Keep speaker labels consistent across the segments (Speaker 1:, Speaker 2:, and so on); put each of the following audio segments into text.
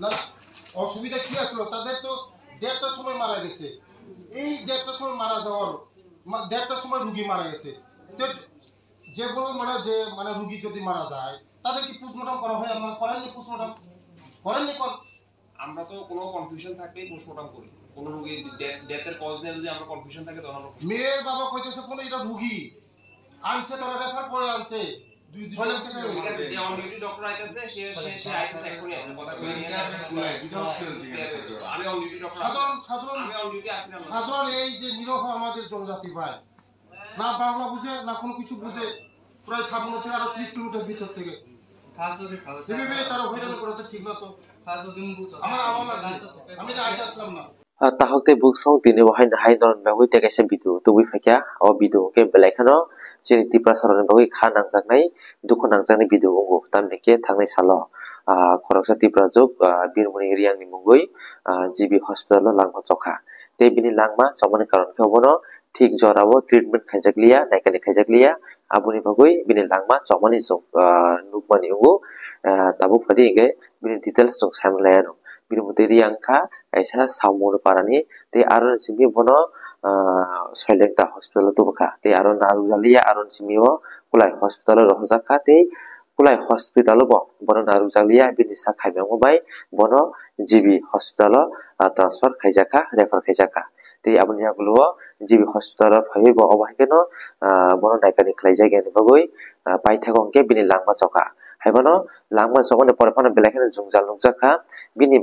Speaker 1: না অসুবিধা কি আছে তাদের তো দেড়টার সময় মারা গেছে এই দেড়টার সময় মারা যাওয়ার দেড়টার সময় রুগী মারা গেছে তো যেগুলো মানে রুগী যদি মারা যায় তাদের কি পোস্টমর্টম করা হয় আপনারা করেননি পোস্টমর্টম করেননি
Speaker 2: আমরা তো কোনো কনফিউশন থাকলেই পোস্টমর্টম করি কোনো রোগীর ডেথের কজ নিয়ে যদি আমরা কনফিউশন থাকে তখন আমরা
Speaker 1: মেয়ের বাবা কইতেছে কোন এটা রুগী আনছে তারা রেফার করে আনছে
Speaker 2: যে অন ডিউটি ডক্টর আইতাছে সে আইতাছে এখনই আপনি কথা কই নিয়ে আমি অন ডিউটি ডক্টর
Speaker 1: সাধারণ
Speaker 2: আমি অন ডিউটি আছি না
Speaker 1: সাধারণ এই যে নিরহ আমাদের জনজাতি ভাই না বাংলা বুঝে না কোনো কিছু বুঝে প্রায় সামনে থেকে আরো 30 কিলোমিটার ভিতর থেকে তারা হইরান করে তো ঠিক না তো আমি তো আইতে আসলাম না
Speaker 3: tahokte book song tini wahai na hai don bagui te kaisa video tubui faikya o video ke belaikano chini tipra saron bagui kha nangjaknai dukho nangjaknai video ungo tamne ke thangnai salo khoroksa tipra juk birmuni riang ni mungui GB hospital lo langma chokha te bini langma chomani karon ke obono ঠিক জরাবো treatment খাইজাকলিয়া নাইকানি খাইজাকলিয়া abuni bagui bini langma chomani juk nukmani ungo tabu phadi inge bini details juk samlayano bini muteri angkha kaisa samur parani te aron simi bono soilengta hospital tubakha te aron narujalia aron simio kulai hospital rohjakha te kulai hospital bo bono narujalia bini sa khaimang bai bono GB hospital transfer khaijaka refer khaijaka te abuni agulo GB hospital phai bo obaikeno bono naikani khlaijai ni bagoi paithagongke bini langma chokha haibano langma chokone porphano belakhane jungjal nukjakha bini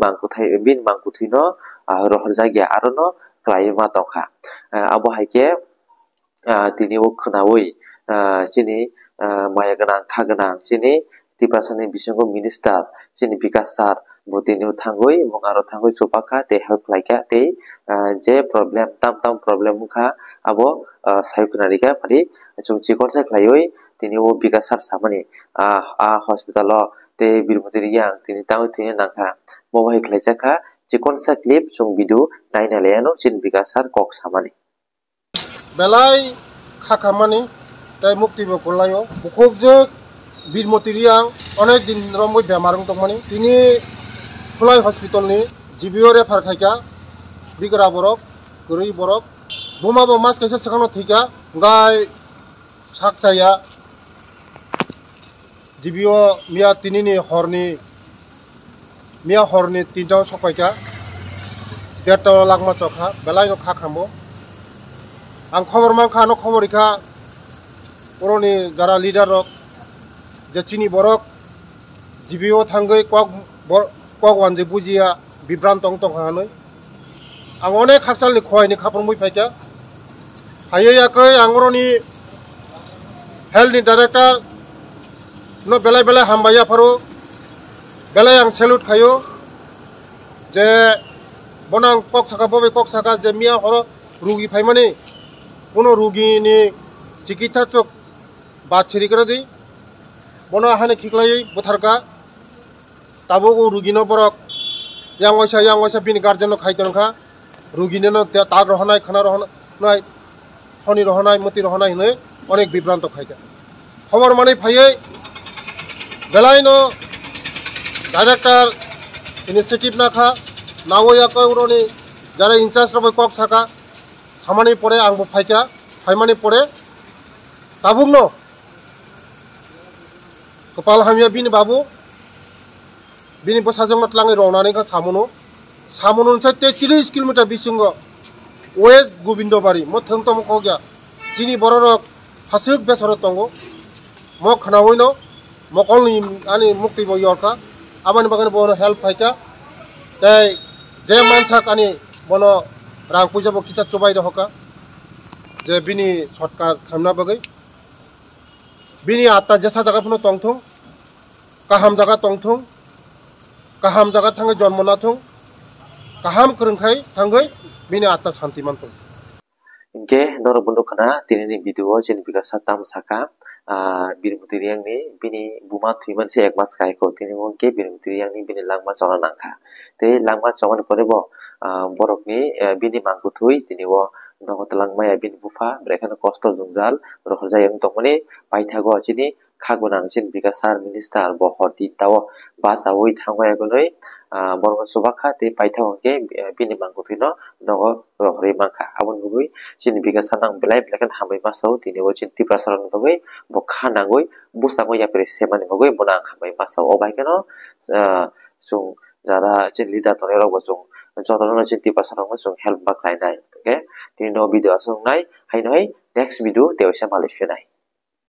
Speaker 3: mangku thuino rohorjagya arono klaima tokha abo haike tini o khnawi chini maya ganang kha ganang chini tipasani bisingo minister chini bikas sar botini thangoi mong aro thangoi chopakha te help laika te je problem tam problem kha abo sayuknarika phari chung chikonsa khlaioi tini o bikas sar samani hospital te birmutiri yang tini tang tini nangkha mobile khlaijaka chikonsa clip chung video naina leano chin bikas sar kok samani
Speaker 1: belai khakamani tai mukti bo kolayo bukhokje birmutiri yang onek din romoi bemarung tongmani tini khulai hospital ni GBO refer khaika bigra borok gurui borok buma bo mas kaisa sakano thika gai saksaya GBO mia tinini horni tinta sopaika derta langma chokha belai no khakhambo ang khobor man khano khoborika oroni jara leader rok je chini borok GBO thangai kok wanje bujia bibran tong hanoi ang onek khaksal ni khoi ni khapor mui phaika hayakai angoroni health ni director no belai hambaya paro belai ang salute khayo je bonang kok saka je mia horo rugi phaimani kono rugi ni chikitha chok bachiri kara di bono hane khiklai botharka tabo ko rugi no borok yang waisa bini guardian no khaiton kha rugi no tag rohonai khana rohonai soni rohonai moti rohonai hine onek bibranto khaika khobor mani phaiye belai no director initiative na kha nawoya ko uroni jara incharge robai kok saka samani pore angbo phaika phaimani pore tabuk no kepal hamia bini babu bini bosajong natlangai ronani kha samono chai 30 km bisingo west gobindobari mo thengtom kogya chini bororok hasuk besoro tongo mo khnaoino mokolni ani mukti bo yorka abani bagani bono help phaika tai je mansak ani bono rang puja bo kicha chobai roka je bini shortcut khamna bagai bini atta jesa jaga phono tongthong kaham jaga thangai jonmo na thong kaham krungkhai thangai bini atta shanti mantong
Speaker 3: ge norobundo khana tinini video jen bigasa tam saka birmutiri yang ni bini buma thuiman se ek mas kai ko tini mo ge birmutiri yang ni bini langma chona nangkha te langma chona pore bo borok ni bini mangku thui tini bo nogot langma ya bini bufa brekhana kosto jungjal rohjai yang tongmani paithago chini khagonang chin bigasa minister bo horti tawo basa oi thangwa egonoi borong subakha te paithao ke bini mangkutino nogo rohri mangkha abon gugui chini biga sanang belai belakan hambai masau tini o chin tipra saron bagui bo khanangui busangoi yapre semani bagui bonang hambai masau obai kano chung jara chin leader tone rok chung jotono chin tipra sarong chung help baklai nai okay tini no video asung nai hai noi next video te oisa malaysia nai